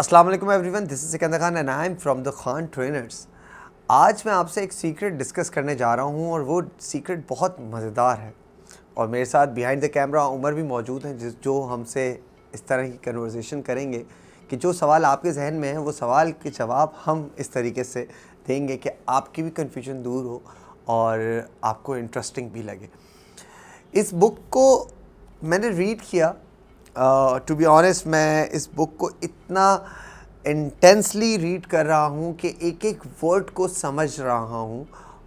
अस्सलाम वालेकुम everyone, this is Sikandar Khan and I am from the Khan trainers. आज मैं आपसे एक सीक्रेट डिस्कस करने जा रहा हूँ और वो सीक्रेट बहुत मज़ेदार है। और मेरे साथ बिहाइंड द कैमरा उमर भी मौजूद हैं जो हमसे इस तरह की कन्वर्सेशन करेंगे कि जो सवाल आपके जहन में है वो सवाल के जवाब हम इस तरीके से देंगे कि आपकी भी कन्फ्यूजन दूर हो और आपको इंटरेस्टिंग भी लगे। इस बुक को मैंने रीड किया। टू बी ऑनेस्ट, मैं इस बुक को इतना इंटेंसली रीड कर रहा हूँ कि एक एक वर्ड को समझ रहा हूँ।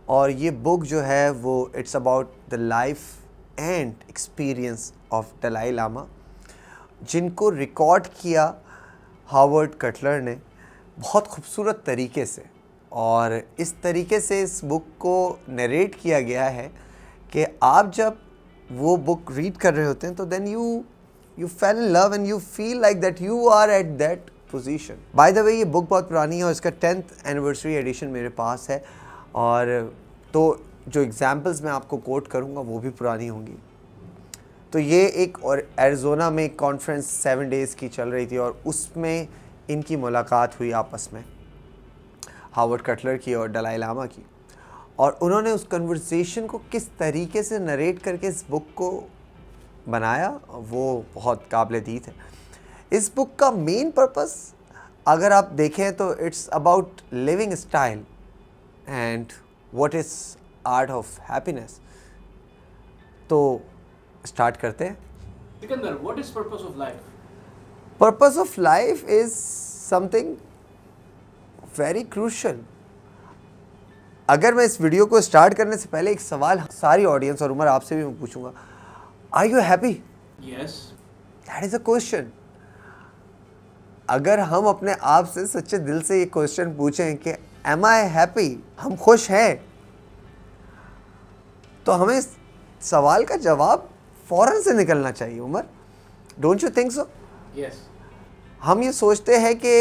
और ये बुक जो है वो it's about the life and experience of Dalai Lama, जिनको रिकॉर्ड किया हावर्ड कटलर ने बहुत खूबसूरत तरीके से। और इस तरीके से इस बुक को नरेट किया गया है कि आप जब वो बुक रीड कर रहे होते हैं तो then you fell in love and you feel like that you are at that position. By the way, ये बुक बहुत पुरानी है और इसका 10th एनिवर्सरी एडिशन मेरे पास है। और तो जो एग्जाम्पल्स मैं आपको कोट करूँगा वो भी पुरानी होंगी। तो ये एक और एरिज़ोना में एक कॉन्फ्रेंस 7 डेज़ की चल रही थी और उसमें इनकी मुलाकात हुई आपस में, हावर्ड कटलर की और दलाई लामा की। और उन्होंने उस कन्वर्सेशन को किस तरीके से नरेट करके इस बुक को बनाया वो बहुत काबिल-ए-दीद है। इस बुक का मेन पर्पस अगर आप देखें तो it's about living style and what is art of happiness. तो स्टार्ट करते हैं। Sikandar, what is purpose of life? Purpose of life is something very crucial. अगर मैं इस वीडियो को स्टार्ट करने से पहले एक सवाल सारी ऑडियंस और उमर आपसे भी मैं पूछूंगा, Are you happy? Yes. That is a question. अगर हम अपने आप से सच्चे दिल से ये क्वेश्चन पूछें कि Am I happy? हम खुश हैं, तो हमें इस सवाल का जवाब फौरन से निकलना चाहिए Umar. Don't you think so? Yes. हम ये सोचते हैं कि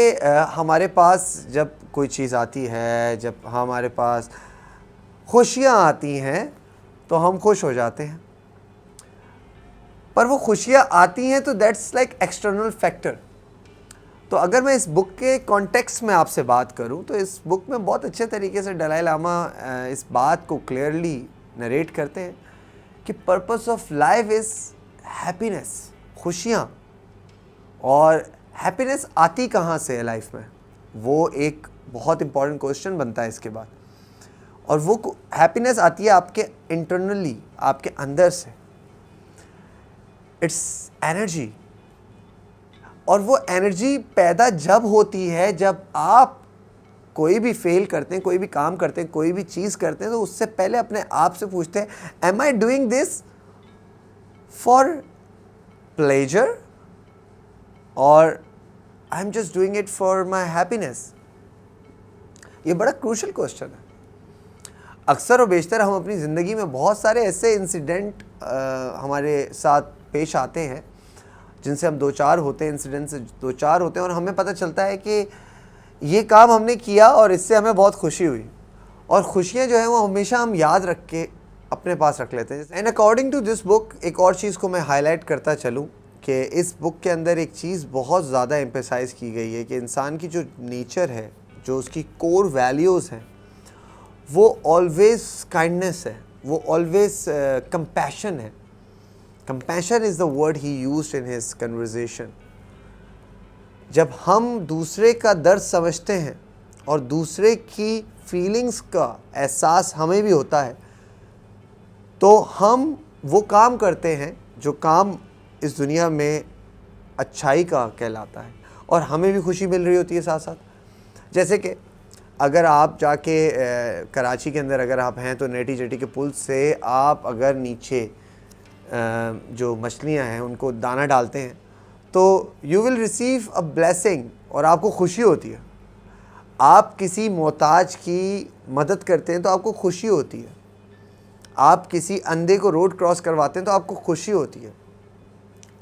हमारे पास जब कोई चीज़ आती है, जब हमारे पास खुशियाँ आती हैं तो हम खुश हो जाते हैं। पर वो खुशियाँ आती हैं तो दैट्स लाइक एक्सटर्नल फैक्टर। तो अगर मैं इस बुक के कॉन्टेक्स्ट में आपसे बात करूं तो इस बुक में बहुत अच्छे तरीके से दलाई लामा इस बात को क्लियरली नरेट करते हैं कि purpose of life is happiness, खुशियाँ। और हैप्पीनेस आती कहाँ से है लाइफ में, वो एक बहुत इम्पॉर्टेंट क्वेश्चन बनता है इसके बाद। और वो हैप्पीनेस आती है आपके इंटरनली, आपके अंदर से। It's energy. और वो एनर्जी पैदा जब होती है जब आप कोई भी फेल करते हैं, कोई भी काम करते हैं, कोई भी चीज़ करते हैं, तो उससे पहले अपने आप से पूछते हैं, am I doing this for pleasure और I am just doing it for my happiness? ये बड़ा क्रूशल क्वेश्चन है। अक्सर और बेशतर हम अपनी ज़िंदगी में बहुत सारे ऐसे इंसिडेंट हमारे साथ पेश आते हैं जिनसे हम दो चार होते हैं, इंसिडेंट से दो चार होते हैं और हमें पता चलता है कि ये काम हमने किया और इससे हमें बहुत खुशी हुई। और खुशियाँ जो हैं वो हमेशा हम याद रख के अपने पास रख लेते हैं। And according to this book एक और चीज़ को मैं हाईलाइट करता चलूँ कि इस बुक के अंदर एक चीज़ बहुत ज़्यादा एम्फेसाइज़ की गई है कि इंसान की जो नेचर है, जो उसकी कोर वैल्यूज़ हैं, वो ऑलवेज़ काइंडनेस है, वो ऑलवेज़ कंपैशन है। Compassion is the word he used in his conversation. जब हम दूसरे का दर्द समझते हैं और दूसरे की फीलिंग्स का एहसास हमें भी होता है तो हम वो काम करते हैं जो काम इस दुनिया में अच्छाई का कहलाता है और हमें भी खुशी मिल रही होती है साथ साथ। जैसे कि अगर आप जाके कराची के अंदर अगर आप हैं तो नेटी जेटी के पुल से आप अगर नीचे जो मछलियाँ हैं उनको दाना डालते हैं तो you will receive a blessing और आपको खुशी होती है। आप किसी मोहताज की मदद करते हैं तो आपको खुशी होती है। आप किसी अंधे को रोड क्रॉस करवाते हैं तो आपको खुशी होती है।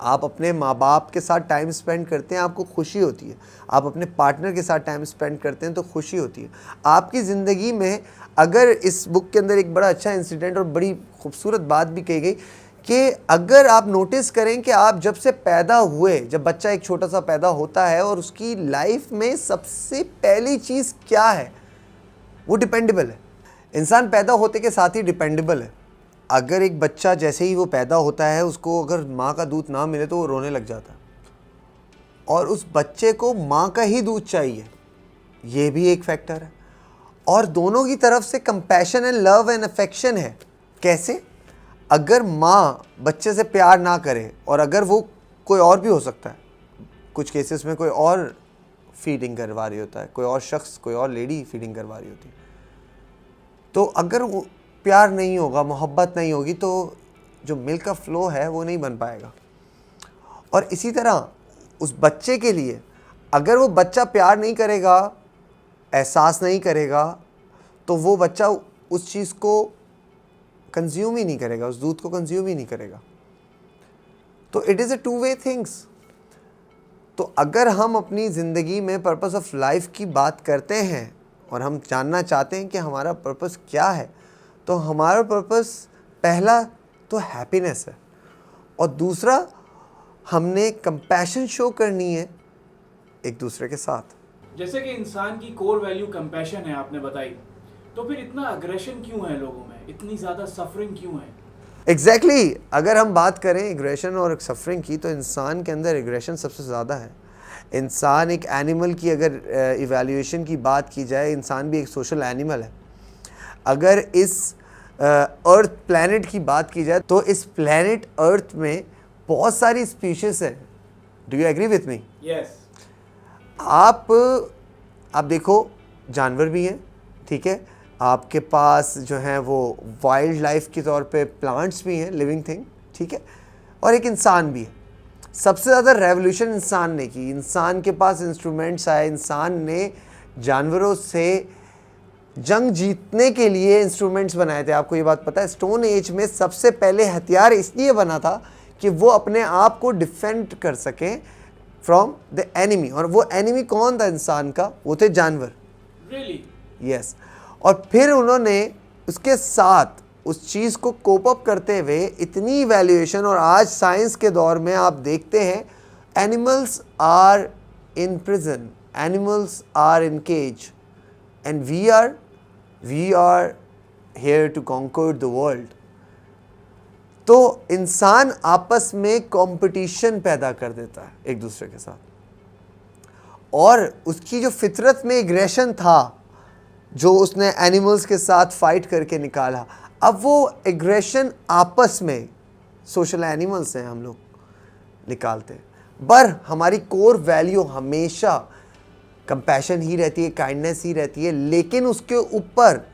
आप अपने माँ बाप के साथ टाइम स्पेंड करते हैं, आपको खुशी होती है। आप अपने पार्टनर के साथ टाइम स्पेंड करते हैं तो खुशी होती है। आपकी ज़िंदगी में अगर इस बुक के अंदर एक बड़ा अच्छा इंसिडेंट और बड़ी खूबसूरत बात भी कही गई कि अगर आप नोटिस करें कि आप जब से पैदा हुए, जब बच्चा एक छोटा सा पैदा होता है और उसकी लाइफ में सबसे पहली चीज़ क्या है, वो डिपेंडेबल है। इंसान पैदा होते के साथ ही डिपेंडेबल है। अगर एक बच्चा जैसे ही वो पैदा होता है, उसको अगर माँ का दूध ना मिले तो वो रोने लग जाता है, और उस बच्चे को माँ का ही दूध चाहिए, ये भी एक फैक्टर है। और दोनों की तरफ से compassion and love and affection है। कैसे? अगर माँ बच्चे से प्यार ना करे, और अगर वो कोई और भी हो सकता है, कुछ केसेस में कोई और फीडिंग करवा रही होता है, कोई और शख्स, कोई और लेडी फीडिंग करवा रही होती है, तो अगर वो प्यार नहीं होगा, मोहब्बत नहीं होगी, तो जो मिल्क का फ्लो है वो नहीं बन पाएगा। और इसी तरह उस बच्चे के लिए, अगर वो बच्चा प्यार नहीं करेगा, एहसास नहीं करेगा, तो वो बच्चा उस चीज़ को कंज्यूम ही नहीं करेगा, उस दूध को कंज्यूम ही नहीं करेगा। तो it is a two way things. तो अगर हम अपनी ज़िंदगी में पर्पस ऑफ लाइफ की बात करते हैं और हम जानना चाहते हैं कि हमारा पर्पस क्या है, तो हमारा पर्पस पहला तो हैप्पीनेस है, और दूसरा हमने कंपैशन शो करनी है एक दूसरे के साथ। जैसे कि इंसान की कोर वैल्यू कंपैशन है, आपने बताई, तो फिर इतना अग्रेशन क्यों है लोगों में, इतनी ज़्यादा सफरिंग क्यों है? एग्जैक्टली अगर हम बात करें एग्रेशन और सफरिंग की, तो इंसान के अंदर एग्रेशन सबसे ज़्यादा है। इंसान एक एनिमल की अगर इवैल्यूएशन की बात की जाए, इंसान भी एक सोशल एनिमल है। अगर इस अर्थ प्लैनेट की बात की जाए, तो इस प्लैनेट अर्थ में बहुत सारी स्पीशीज़ हैं। Do you agree with me? Yes. आप देखो, जानवर भी हैं, ठीक है, आपके पास जो है वो वाइल्ड लाइफ के तौर पे प्लांट्स भी हैं, लिविंग थिंग, ठीक है, और एक इंसान भी है। सबसे ज़्यादा रेवोल्यूशन इंसान ने की, इंसान के पास इंस्ट्रूमेंट्स आए, इंसान ने जानवरों से जंग जीतने के लिए इंस्ट्रूमेंट्स बनाए थे। आपको ये बात पता है? स्टोन एज में सबसे पहले हथियार इसलिए बना था कि वो अपने आप को डिफेंड कर सकें फ्रॉम द एनिमी। और वो एनिमी कौन था इंसान का? वो थे जानवर। रियली? यस। और फिर उन्होंने उसके साथ उस चीज़ को कोप अप करते हुए इतनी इवैल्यूएशन, और आज साइंस के दौर में आप देखते हैं animals are in prison, animals are in cage, and we are here to conquer the world. तो इंसान आपस में कंपटीशन पैदा कर देता है एक दूसरे के साथ, और उसकी जो फितरत में एग्रेशन था, जो उसने एनिमल्स के साथ फाइट करके निकाला, अब वो एग्रेशन आपस में, सोशल एनिमल्स हैं हम लोग, निकालते हैं। पर हमारी कोर वैल्यू हमेशा कंपैशन ही रहती है, काइंडनेस ही रहती है। लेकिन उसके ऊपर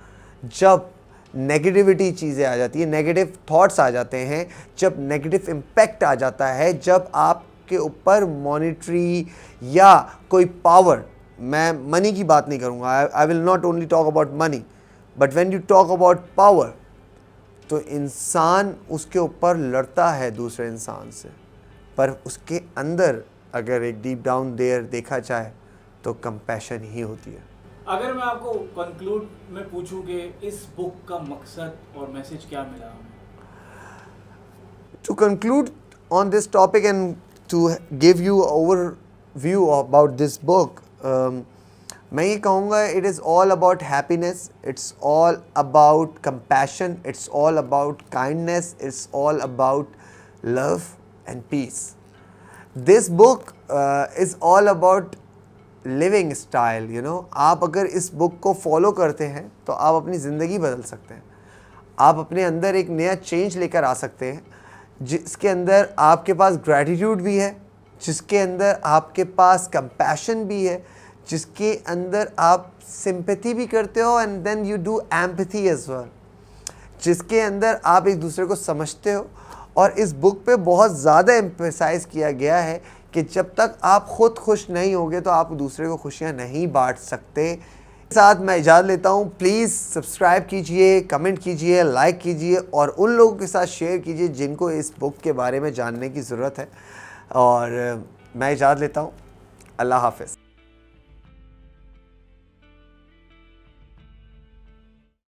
जब नेगेटिविटी चीज़ें आ जाती है, नेगेटिव थॉट्स आ जाते हैं, जब नेगेटिव इम्पैक्ट आ जाता है, जब आपके ऊपर मॉनिटरी या कोई पावर, मैं मनी की बात नहीं करूँगा, I will not only talk about money, but when you talk about power, तो इंसान उसके ऊपर लड़ता है दूसरे इंसान से, पर उसके अंदर अगर एक डीप डाउन देयर देखा जाए तो कंपैशन ही होती है। अगर मैं आपको कंक्लूड में पूछूं कि इस बुक का मकसद और मैसेज क्या मिला हमें? To conclude on this topic and to give you overview about this book, मैं ये कहूँगा it is all about happiness, it's all about compassion, it's all about kindness, it's all about love and peace. This book is all about living style, you know. आप अगर इस book को follow करते हैं तो आप अपनी ज़िंदगी बदल सकते हैं, आप अपने अंदर एक नया चेंज लेकर आ सकते हैं, जिसके अंदर आपके पास ग्रैटिट्यूड भी है, जिसके अंदर आपके पास कंपैशन भी है, जिसके अंदर आप सिंपैथी भी करते हो and then you do empathy as well, जिसके अंदर आप एक दूसरे को समझते हो। और इस बुक पे बहुत ज़्यादा एम्फेसाइज किया गया है कि जब तक आप खुद खुश नहीं होगे तो आप दूसरे को खुशियां नहीं बांट सकते। साथ मैं इजाज़त लेता हूँ। प्लीज़ सब्सक्राइब कीजिए, कमेंट कीजिए, लाइक कीजिए, और उन लोगों के साथ शेयर कीजिए जिनको इस बुक के बारे में जानने की ज़रूरत है। और मैं इजाज़त लेता हूँ। अल्लाह हाफ़िज़।